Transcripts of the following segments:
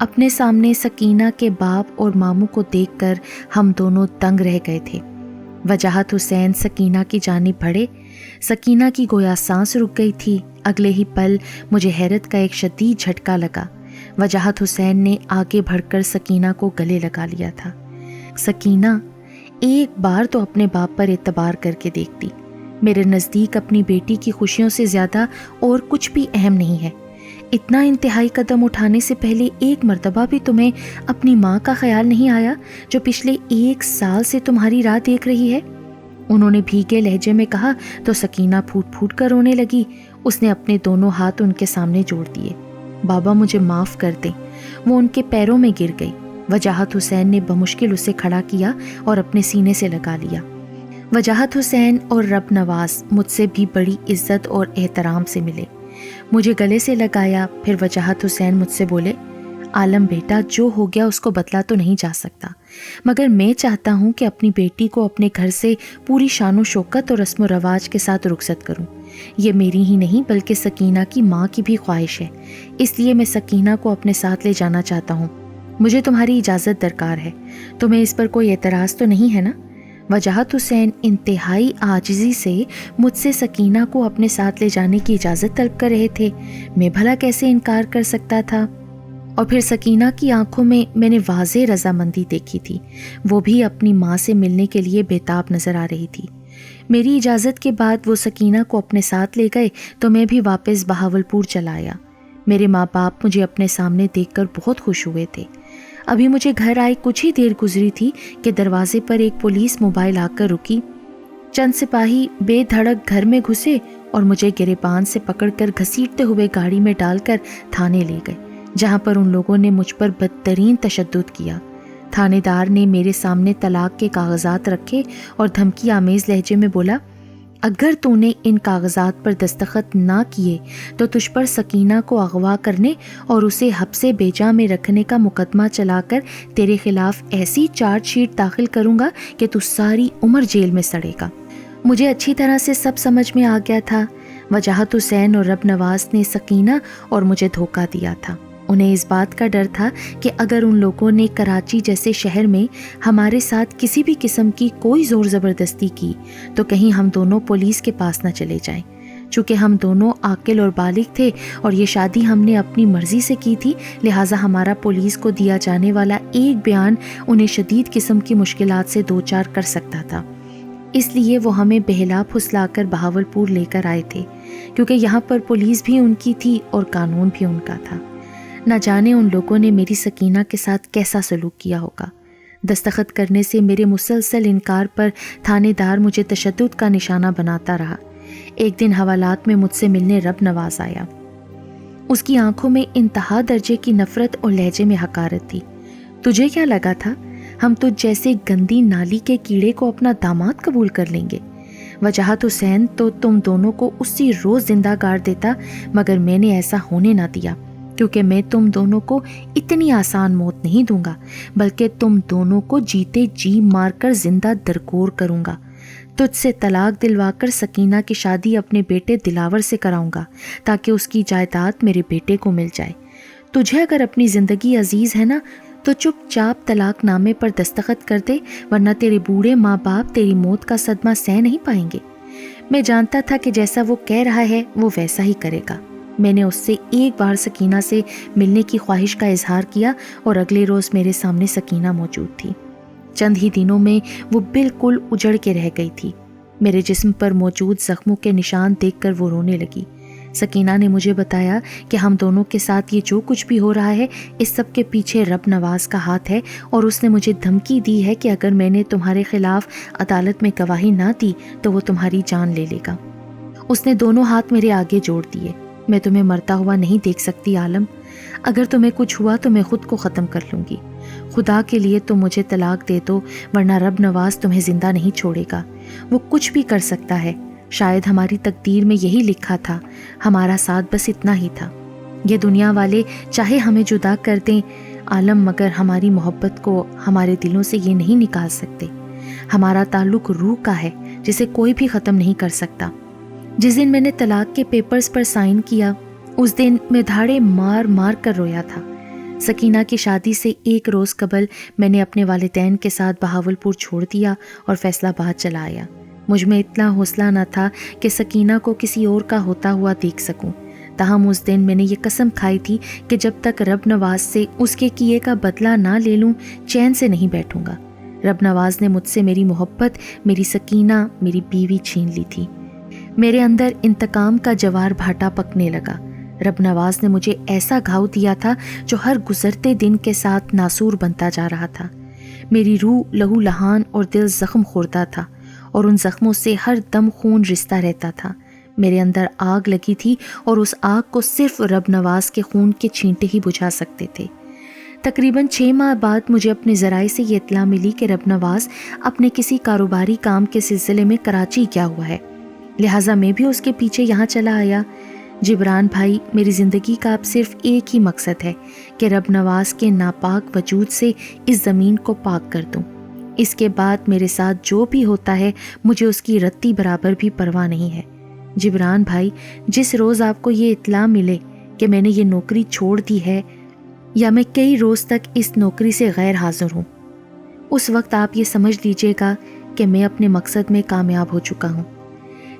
اپنے سامنے سکینہ کے باپ اور ماموں کو دیکھ کر ہم دونوں دنگ رہ گئے تھے۔ وجاہت حسین سکینہ کی جانب بڑھے۔ سکینہ کی گویا سانس رک گئی تھی۔ اگلے ہی پل مجھے حیرت کا ایک شدید جھٹکا لگا۔ وجاہت حسین نے آگے بڑھ کر سکینہ کو گلے لگا لیا تھا۔ سکینہ، ایک بار تو اپنے باپ پر اعتبار کر کے دیکھتی۔ میرے نزدیک اپنی بیٹی کی خوشیوں سے زیادہ اور کچھ بھی اہم نہیں ہے۔ اتنا انتہائی قدم اٹھانے سے پہلے ایک مرتبہ بھی تمہیں اپنی ماں کا خیال نہیں آیا جو پچھلے 1 سال سے تمہاری راہ دیکھ رہی ہے؟ انہوں نے بھیگے لہجے میں کہا تو سکینہ پھوٹ پھوٹ کر رونے لگی۔ اس نے اپنے دونوں ہاتھ ان کے سامنے جوڑ دیے۔ بابا مجھے معاف کر دیں۔ وہ ان کے پیروں میں گر گئی۔ وجاہت حسین نے بمشکل اسے کھڑا کیا اور اپنے سینے سے لگا لیا۔ وجاہت حسین اور رب نواز مجھ سے بھی بڑی عزت اور احترام سے ملے، مجھے گلے سے لگایا۔ پھر وجاہت حسین مجھ سے بولے، عالم بیٹا، جو ہو گیا اس کو بدلا تو نہیں جا سکتا، مگر میں چاہتا ہوں کہ اپنی بیٹی کو اپنے گھر سے پوری شان و شوکت اور رسم و رواج کے ساتھ رخصت کروں۔ یہ میری ہی نہیں بلکہ سکینہ کی ماں کی بھی خواہش ہے، اس لیے میں سکینہ کو اپنے ساتھ لے جانا چاہتا ہوں۔ مجھے تمہاری اجازت درکار ہے، تمہیں اس پر کوئی اعتراض تو نہیں ہے نا؟ وجاہت حسین انتہائی عاجزی سے مجھ سے سکینہ کو اپنے ساتھ لے جانے کی اجازت طلب کر رہے تھے۔ میں بھلا کیسے انکار کر سکتا تھا؟ اور پھر سکینہ کی آنکھوں میں نے واضح رضامندی دیکھی تھی۔ وہ بھی اپنی ماں سے ملنے کے لیے بےتاب نظر آ رہی تھی۔ میری اجازت کے بعد وہ سکینہ کو اپنے ساتھ لے گئے تو میں بھی واپس بہاولپور چلا آیا۔ میرے ماں باپ مجھے اپنے سامنے دیکھ کر بہت خوش ہوئے تھے۔ ابھی مجھے گھر آئے کچھ ہی دیر گزری تھی کہ دروازے پر ایک پولیس موبائل آ کر رکی۔ چند سپاہی بے دھڑک گھر میں گھسے اور مجھے گریبان سے پکڑ کر گھسیٹتے ہوئے گاڑی میں ڈال کر تھانے لے گئے، جہاں پر ان لوگوں نے مجھ پر بدترین تشدد کیا۔ تھانے دار نے میرے سامنے طلاق کے کاغذات رکھے اور دھمکی آمیز لہجے میں بولا، اگر تو نے ان کاغذات پر دستخط نہ کیے تو تجھ پر سکینہ کو اغوا کرنے اور اسے حبس بے جا میں رکھنے کا مقدمہ چلا کر تیرے خلاف ایسی چارج شیٹ داخل کروں گا کہ تو ساری عمر جیل میں سڑے گا۔ مجھے اچھی طرح سے سب سمجھ میں آ گیا تھا۔ وجاہت حسین اور رب نواز نے سکینہ اور مجھے دھوکہ دیا تھا۔ انہیں اس بات کا ڈر تھا کہ اگر ان لوگوں نے کراچی جیسے شہر میں ہمارے ساتھ کسی بھی قسم کی کوئی زور زبردستی کی تو کہیں ہم دونوں پولیس کے پاس نہ چلے جائیں۔ چونکہ ہم دونوں عاقل اور بالغ تھے اور یہ شادی ہم نے اپنی مرضی سے کی تھی، لہٰذا ہمارا پولیس کو دیا جانے والا ایک بیان انہیں شدید قسم کی مشکلات سے دوچار کر سکتا تھا۔ اس لیے وہ ہمیں بہلا پھسلا کر بہاولپور لے کر آئے تھے، کیونکہ یہاں پر پولیس بھی ان کی تھی اور قانون بھی ان کا تھا۔ نہ جانے ان لوگوں نے میری سکینہ کے ساتھ کیسا سلوک کیا ہوگا۔ دستخط کرنے سے میرے مسلسل انکار پر تھانے دار مجھے تشدد کا نشانہ بناتا رہا۔ ایک دن حوالات میں مجھ سے ملنے رب نواز آیا۔ اس کی آنکھوں میں انتہا درجے کی نفرت اور لہجے میں حقارت تھی۔ تجھے کیا لگا تھا ہم تجھ جیسے گندی نالی کے کیڑے کو اپنا داماد قبول کر لیں گے؟ وجاہت حسین تو تم دونوں کو اسی روز زندہ گاڑ دیتا، مگر میں نے ایسا ہونے نہ دیا، کیونکہ میں تم دونوں کو اتنی آسان موت نہیں دوں گا، بلکہ تم دونوں کو جیتے جی مار کر زندہ درگور کروں گا۔ تجھ سے طلاق دلوا کر سکینہ کی شادی اپنے بیٹے دلاور سے کراؤں گا تاکہ اس کی جائیداد میرے بیٹے کو مل جائے۔ تجھے اگر اپنی زندگی عزیز ہے نا تو چپ چاپ طلاق نامے پر دستخط کر دے، ورنہ تیرے بوڑھے ماں باپ تیری موت کا صدمہ سہ نہیں پائیں گے۔ میں جانتا تھا کہ جیسا وہ کہہ رہا ہے وہ ویسا ہی کرے گا۔ میں نے اس سے ایک بار سکینہ سے ملنے کی خواہش کا اظہار کیا اور اگلے روز میرے سامنے سکینہ موجود تھی۔ چند ہی دنوں میں وہ بالکل اجڑ کے رہ گئی تھی۔ میرے جسم پر موجود زخموں کے نشان دیکھ کر وہ رونے لگی۔ سکینہ نے مجھے بتایا کہ ہم دونوں کے ساتھ یہ جو کچھ بھی ہو رہا ہے اس سب کے پیچھے رب نواز کا ہاتھ ہے، اور اس نے مجھے دھمکی دی ہے کہ اگر میں نے تمہارے خلاف عدالت میں گواہی نہ دی تو وہ تمہاری جان لے لے گا۔ اس نے دونوں ہاتھ میرے آگے جوڑ دیے۔ میں تمہیں مرتا ہوا نہیں دیکھ سکتی عالم، اگر تمہیں کچھ ہوا تو میں خود کو ختم کر لوں گی۔ خدا کے لیے تم مجھے طلاق دے دو، ورنہ رب نواز تمہیں زندہ نہیں چھوڑے گا۔ وہ کچھ بھی کر سکتا ہے، شاید ہماری تقدیر میں یہی لکھا تھا، ہمارا ساتھ بس اتنا ہی تھا۔ یہ دنیا والے چاہے ہمیں جدا کر دیں عالم، مگر ہماری محبت کو ہمارے دلوں سے یہ نہیں نکال سکتے۔ ہمارا تعلق روح کا ہے جسے کوئی بھی ختم نہیں کر سکتا۔ جس دن میں نے طلاق کے پیپرز پر سائن کیا اس دن میں دھاڑے مار مار کر رویا تھا۔ سکینہ کی شادی سے 1 روز قبل میں نے اپنے والدین کے ساتھ بہاولپور چھوڑ دیا اور فیصل آباد چلا آیا۔ مجھ میں اتنا حوصلہ نہ تھا کہ سکینہ کو کسی اور کا ہوتا ہوا دیکھ سکوں، تاہم اس دن میں نے یہ قسم کھائی تھی کہ جب تک رب نواز سے اس کے کیے کا بدلہ نہ لے لوں چین سے نہیں بیٹھوں گا۔ رب نواز نے مجھ سے میری محبت، میری سکینہ، میری بیوی چھین لی تھی۔ میرے اندر انتقام کا جوار بھاٹا پکنے لگا۔ رب نواز نے مجھے ایسا گھاؤ دیا تھا جو ہر گزرتے دن کے ساتھ ناسور بنتا جا رہا تھا۔ میری روح لہو لہان اور دل زخم خوردہ تھا، اور ان زخموں سے ہر دم خون رستا رہتا تھا۔ میرے اندر آگ لگی تھی اور اس آگ کو صرف رب نواز کے خون کے چھینٹے ہی بجھا سکتے تھے۔ تقریباً 6 ماہ بعد مجھے اپنے ذرائع سے یہ اطلاع ملی کہ رب نواز اپنے کسی کاروباری کام کے سلسلے میں کراچی گیا ہوا ہے، لہٰذا میں بھی اس کے پیچھے یہاں چلا آیا۔ جبران بھائی، میری زندگی کا اب صرف ایک ہی مقصد ہے کہ رب نواز کے ناپاک وجود سے اس زمین کو پاک کر دوں۔ اس کے بعد میرے ساتھ جو بھی ہوتا ہے مجھے اس کی رتی برابر بھی پرواہ نہیں ہے۔ جبران بھائی، جس روز آپ کو یہ اطلاع ملے کہ میں نے یہ نوکری چھوڑ دی ہے یا میں کئی روز تک اس نوکری سے غیر حاضر ہوں، اس وقت آپ یہ سمجھ لیجئے گا کہ میں اپنے مقصد میں کامیاب ہو چکا ہوں۔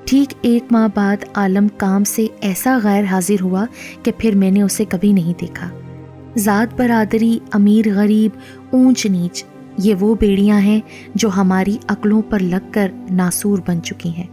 ٹھیک 1 ماہ بعد عالم کام سے ایسا غیر حاضر ہوا کہ پھر میں نے اسے کبھی نہیں دیکھا۔ ذات برادری، امیر غریب، اونچ نیچ، یہ وہ بیڑیاں ہیں جو ہماری عقلوں پر لگ کر ناسور بن چکی ہیں۔